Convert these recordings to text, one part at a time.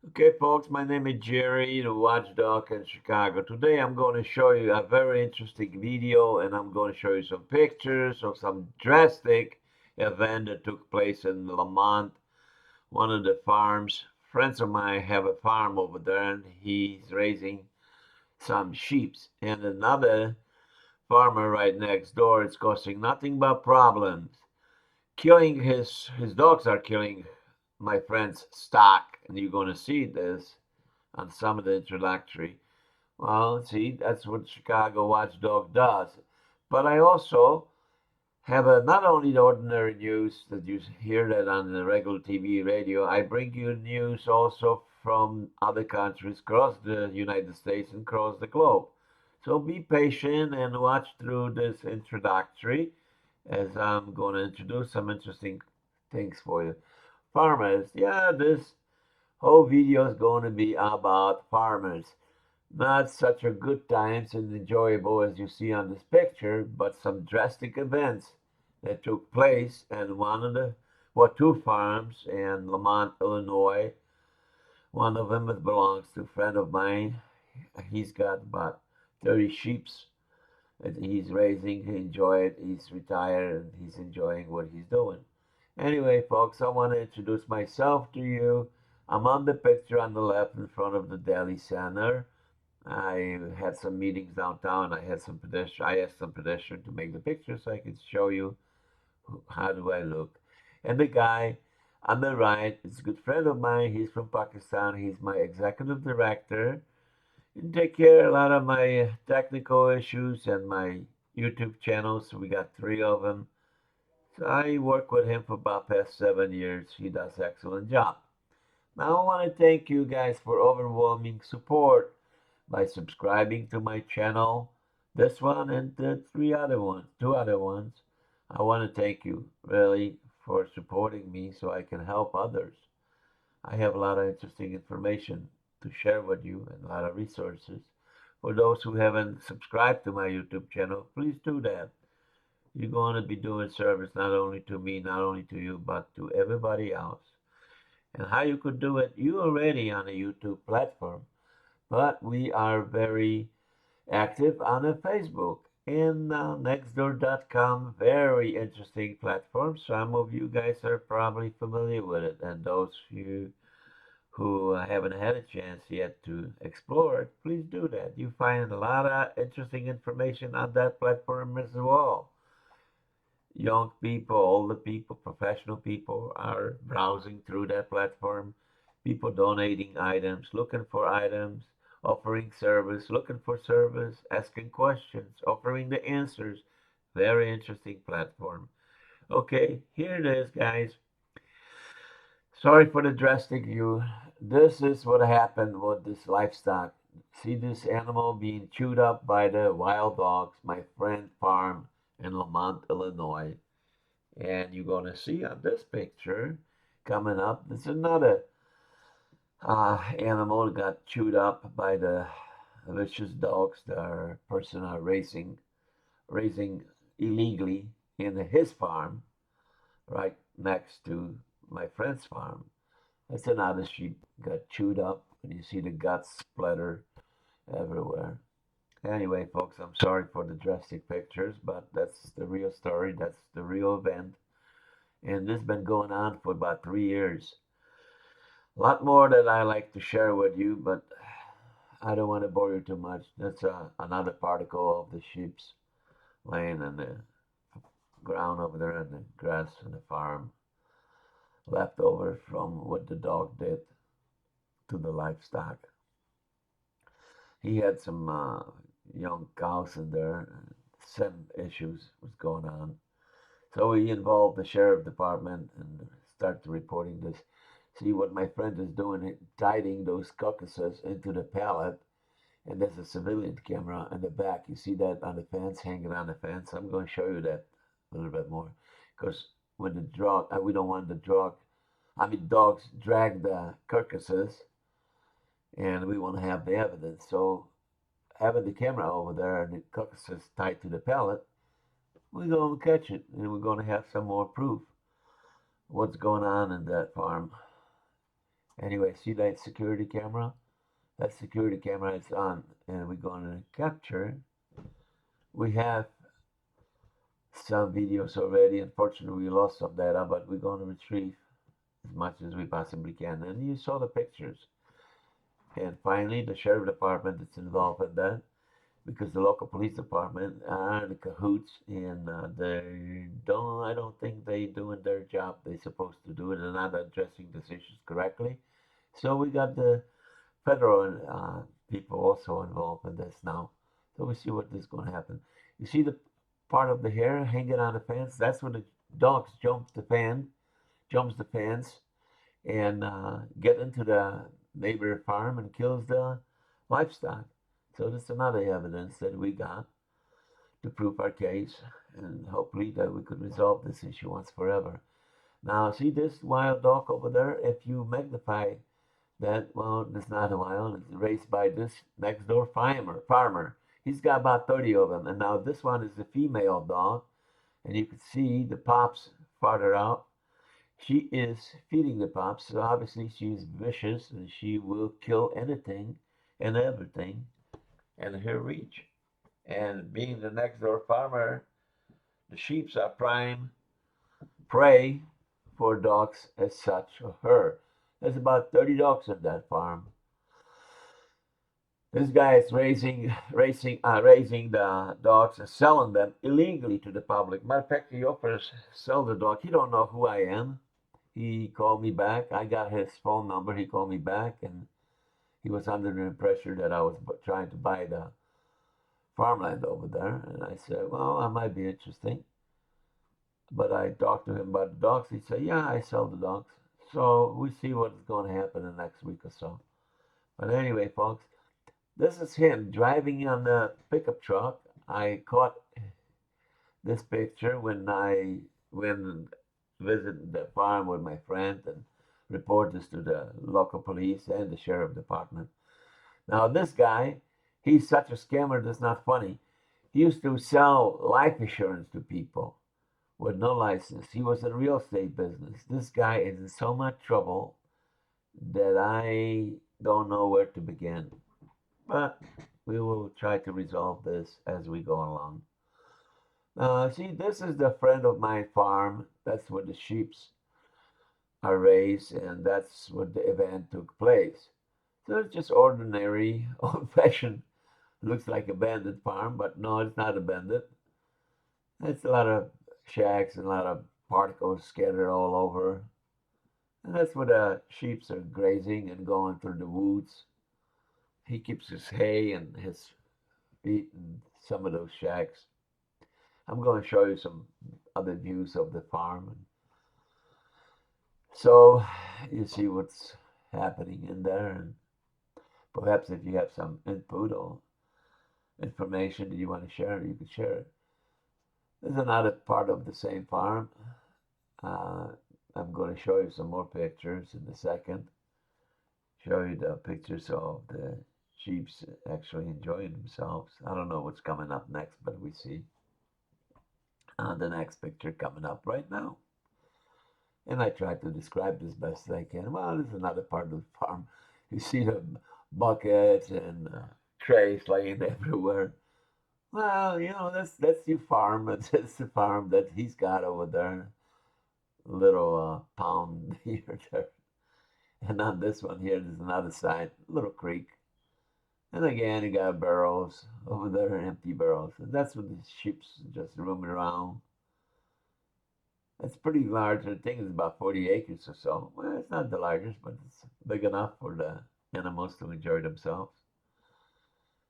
Okay, folks, my name is Jerry, the Watchdog in Chicago. Today I'm going to show you a very interesting video and I'm going to show you some pictures of some drastic event that took place in Lamont, one of the farms. Friends of mine have a farm over there and he's raising some sheep. And another farmer right next door is causing nothing but problems. Killing his dogs are killing my friend's stock, and you're going to see this on some of the introductory. Well, see, that's what Chicago Watchdog does. But I also have not only the ordinary news that you hear that on the regular TV radio, I bring you news also from other countries across the United States and across the globe. So be patient and watch through this introductory as I'm going to introduce some interesting things for you. Farmers, yeah, this whole video is going to be about farmers. Not such a good times and enjoyable as you see on this picture, but some drastic events that took place and one of the two farms in Lamont, Illinois. One of them belongs to a friend of mine. He's got about 30 sheeps that he's raising. He enjoys it. He's retired and he's enjoying what he's doing. Anyway, folks, I want to introduce myself to you. I'm on the picture on the left in front of the Deli Center. I had some meetings downtown. I asked some pedestrian to make the picture so I could show you how do I look. And the guy on the right is a good friend of mine. He's from Pakistan. He's my executive director. He take care of a lot of my technical issues and my YouTube channels. So we got three of them. So I work with him for about past 7 years. He does an excellent job. Now I want to thank you guys for overwhelming support by subscribing to my channel, this one and the two other ones. I want to thank you really for supporting me so I can help others. I have a lot of interesting information to share with you and a lot of resources. For those who haven't subscribed to my YouTube channel, please do that. You're going to be doing service not only to me, not only to you, but to everybody else. And how you could do it, you're already on a YouTube platform, but we are very active on a Facebook and nextdoor.com. Very interesting platform. Some of you guys are probably familiar with it, and those you who haven't had a chance yet to explore it, please do that. You find a lot of interesting information on that platform as well. Young people, older people, professional people are browsing through that platform. People donating items, looking for items, offering service, looking for service, asking questions, offering the answers. Very interesting platform. Okay, here it is, guys. Sorry for the drastic view. This is what happened with this livestock. See this animal being chewed up by the wild dogs, my friend farm in Lamont, Illinois. And you're going to see on this picture coming up, there's another animal that got chewed up by the vicious dogs that are person are raising illegally in his farm right next to my friend's farm. That's another sheep got chewed up, and you see the guts splatter everywhere. Anyway, folks, I'm sorry for the drastic pictures, but that's the real story. That's the real event. And this has been going on for about 3 years. A lot more that I like to share with you, but I don't want to bore you too much. That's another particle of the sheep's laying in the ground over there in the grass in the farm, left over from what the dog did to the livestock. He had some young cows in there. Some issues was going on. So he involved the sheriff department and started reporting this. See what my friend is doing, guiding those carcasses into the pallet, and there's a civilian camera in the back. You see that on the fence, hanging on the fence. I'm going to show you that a little bit more, because when the dog, we don't want dogs drag the carcasses, and we want to have the evidence. So having the camera over there and the carcasses tied to the pallet, we're going to catch it, and we're going to have some more proof what's going on in that farm. Anyway, see that security camera? That security camera is on, and we're going to capture. We have some videos already. Unfortunately, we lost some data, but we're going to retrieve as much as we possibly can. And you saw the pictures. And finally, the sheriff department is involved in that because the local police department are the cahoots, and they don't. I don't think they doing their job they're supposed to do, and they're not addressing these issues correctly. So we got the federal people also involved in this now. So we see what is going to happen. You see the part of the hair hanging on the fence? That's when the dogs jumps the fence, and get into the neighbor farm and kills the livestock. So that's another evidence that we got to prove our case, and hopefully that we could resolve this issue once forever. Now, see this wild dog over there? If you magnify that, well, it's not a wild. It's raised by this next door farmer. He's got about 30 of them, and now this one is the female dog, and you can see the pups farther out. She is feeding the pups, so obviously she's vicious and she will kill anything and everything in her reach. And being the next door farmer, the sheeps are prime prey for dogs as such of her. There's about 30 dogs on that farm. This guy is raising the dogs and selling them illegally to the public. Matter of fact, he offers sell the dog. He don't know who I am. He called me back. I got his phone number. He called me back, and he was under the impression that I was trying to buy the farmland over there. And I said, well, I might be interesting. But I talked to him about the dogs. He said, yeah, I sell the dogs. So we see what's going to happen in the next week or so. But anyway, folks, this is him driving on the pickup truck. I caught this picture when visited the farm with my friend and report this to the local police and the sheriff department. Now this guy, he's such a scammer that's not funny. He used to sell life insurance to people with no license. He was in real estate business. This guy is in so much trouble that I don't know where to begin. But we will try to resolve this as we go along. See, this is the friend of my farm. That's where the sheeps are raised, and that's where the event took place. So it's just ordinary, old-fashioned, looks like abandoned farm, but no, it's not abandoned. It's a lot of shacks and a lot of particles scattered all over. And that's where the sheeps are grazing and going through the woods. He keeps his hay and his feet in some of those shacks. I'm going to show you some other views of the farm. So you see what's happening in there, and perhaps if you have some input or information that you want to share, you can share it. There's another part of the same farm. I'm going to show you some more pictures in a second. Show you the pictures of the sheep actually enjoying themselves. I don't know what's coming up next, but we see the next picture coming up right now. And I try to describe this best as I can. Well, this is another part of the farm. You see the buckets and trays laying everywhere. Well, you know, that's your farm. That's the farm that he's got over there. Little pound here, there. And on this one here, there's another side, little creek. And again, you got barrels over there, empty barrels. And that's what the sheep's just roaming around. It's pretty large. I think it's about 40 acres or so. Well, it's not the largest, but it's big enough for the animals to enjoy themselves.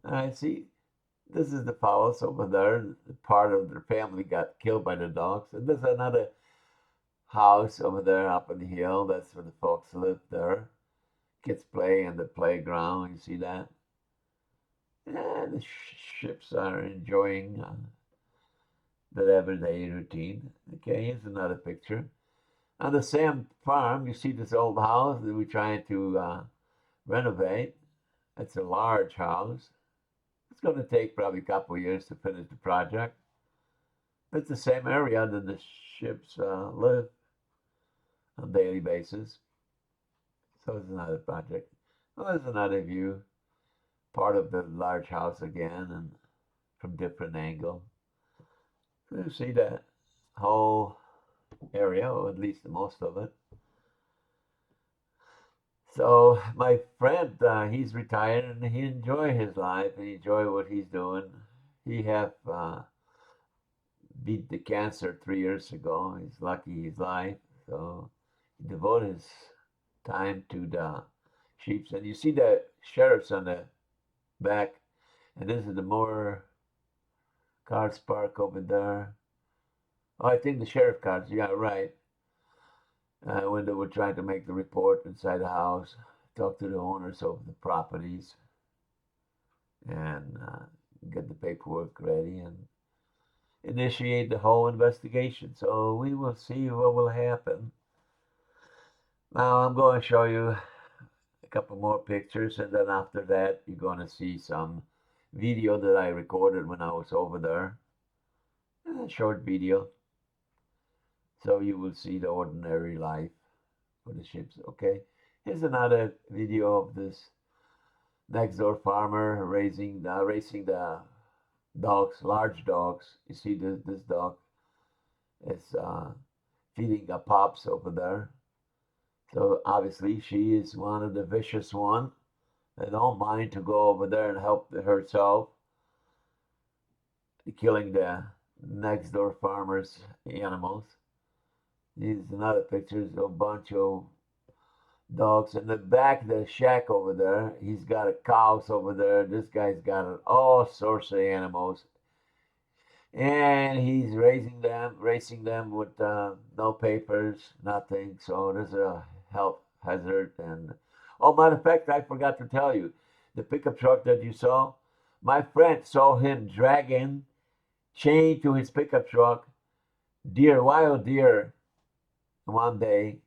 I see. This is the fowls over there. Part of their family got killed by the dogs. And there's another house over there up on the hill. That's where the folks live there. Kids play in the playground. You see that? And the ships are enjoying their everyday routine. Okay, here's another picture. On the same farm, you see this old house that we're trying to renovate. It's a large house. It's going to take probably a couple of years to finish the project. It's the same area that the ships live on a daily basis. So it's another project. Well, there's another view, part of the large house again, and from different angle. So you see that whole area, or at least most of it. So my friend, he's retired and he enjoy his life and enjoy what he's doing. He have beat the cancer 3 years ago. He's lucky his life, so he devote his time to the sheep. And you see the sheriff's on the back, and this is the more cars parked over there. Oh, I think the sheriff cars. Yeah, right. When they were trying to make the report inside the house, talk to the owners of the properties, and get the paperwork ready and initiate the whole investigation. So we will see what will happen. Now I'm going to show you a couple more pictures, and then after that you're going to see some video that I recorded when I was over there. A short video. So you will see the ordinary life for the ships. Okay, here's another video of this next door farmer racing the dogs, large dogs. You see this dog is feeding a pups over there. So obviously she is one of the vicious one. They don't mind to go over there and help herself, killing the next door farmer's animals. Here's another picture of a bunch of dogs. In the back of the shack over there, he's got a cows over there. This guy's got all sorts of animals. And he's racing them with no papers, nothing. So there's a health hazard. And oh, matter of fact, I forgot to tell you, the pickup truck that you saw, my friend saw him dragging, chained to his pickup truck, wild deer, one day.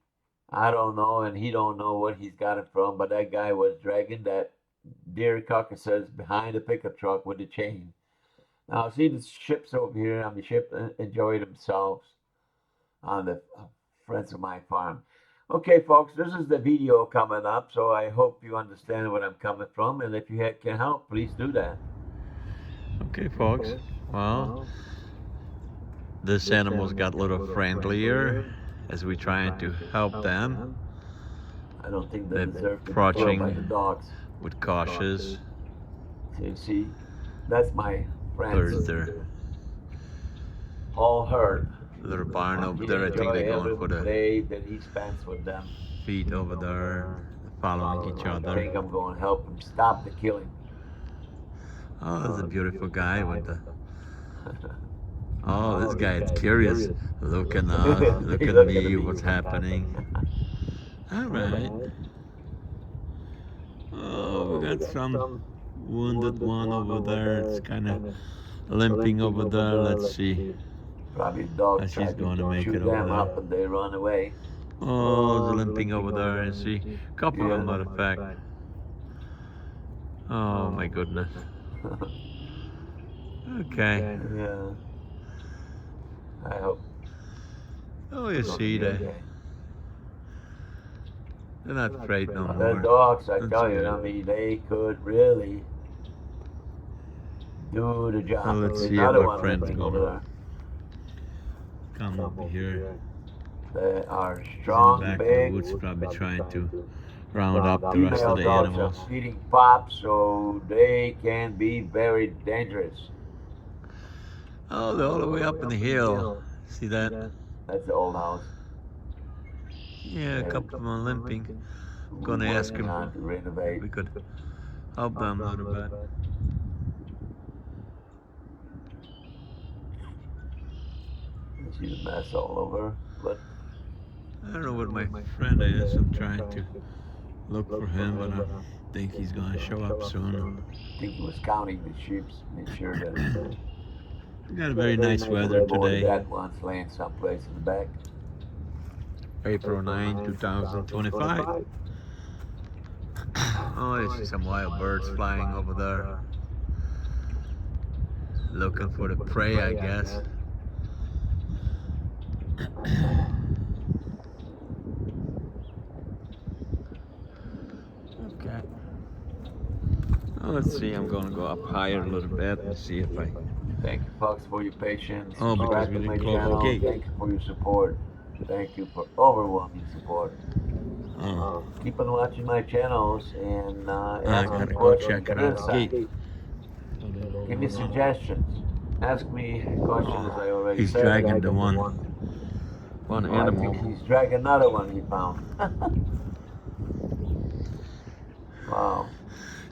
I don't know, and he don't know what he's got it from, but that guy was dragging that deer carcasses behind the pickup truck with the chain. Now, see the ships over here. I mean, ship enjoy themselves on the friends of my farm. Okay, folks, this is the video coming up, so I hope you understand where I'm coming from, and if you can help, please do that. Okay, folks. Well, this animal's got a little friendlier as we trying to help them. I don't think they deserve to be Approaching killed by the dogs. with cautious. So you see, that's my There's friends. their All herd. little barn over there. I think Enjoy they're going every for the day that he spends with them. feet over there, following each I other. think I'm going to help him stop the killing. Oh, there's a beautiful guy with the. Oh, this guy is curious. Looking at me, what's happening. All right. Oh, we got some wounded one over there. It's kind of limping over there. Let's see. Probably the dog She's tried going to to make shoot it over them there. up and they run away. Oh, the limping over there. And see, a couple of them, matter of fact. Oh my goodness. Okay. Yeah. I hope. Oh, you see, they're not afraid no The more. dogs, I That's tell you, good. I mean, they could really do the job. Now let's see if Another our one friend's limping over gonna there. come over here. They are He's in the strong, back of the big. woods, probably trying to round up the rest Female of the dogs animals. are feeding pups, so they can be very dangerous. Oh, they're all the way up in the hill. See that? That's the old house. Yeah, a couple of them are limping. I'm gonna ask him To renovate. if we could help them a little bit. You see the mess all over, but I don't know what my friend is. I'm trying to look for him, but I think he's gonna show up soon. I think he was counting the sheep, make sure that We got a very nice weather today. that one's laying someplace in the back. April 9, 2025. Oh, I see some wild birds flying over there. Looking for the prey, I guess. Okay. Well, let's see. I'm gonna go up higher a little bit and see if I. Thank you, folks, for your patience. Oh, because Subscribe we to my didn't close the channel. gate. Thank you for your support. Thank you for overwhelming support. Oh, Keep on watching my channels and I ask me gotta go questions. check it out. Insight. Gate. Give me suggestions. Ask me questions, as I already He's said. dragging the one Oh, I animal. think he's dragging another one he found. Wow.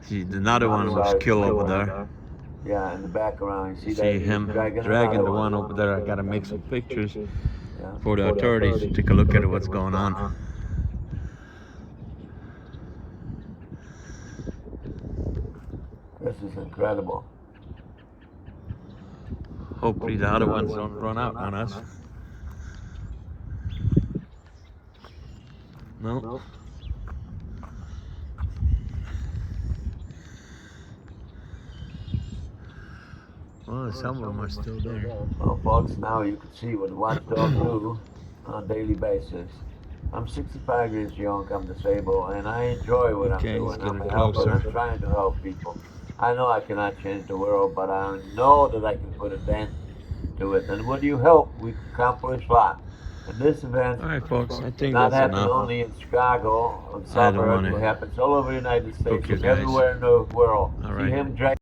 See, another one was Sorry. killed over there. Yeah, in the background, you see See that? He's him dragging dragging another the one one. over there. I gotta make some pictures Yeah. for the authorities to take a look at what's going on. This is incredible. Hopefully the other ones don't run out on us. No. Well, some of them are still there. Well, folks, now you can see what Watchdog do on a daily basis. I'm 65 years young, I'm disabled, and I enjoy what Okay, I'm he's doing. I'm getting helping, closer. I'm trying to help people. I know I cannot change the world, but I know that I can put a dent to it. And with your help, we can accomplish a lot. And this event All right, folks. I think not that's happen enough. only in Chicago, in I don't suburbs, wanna it happens all over the United States book you and guys. everywhere in the world. All See right. him drag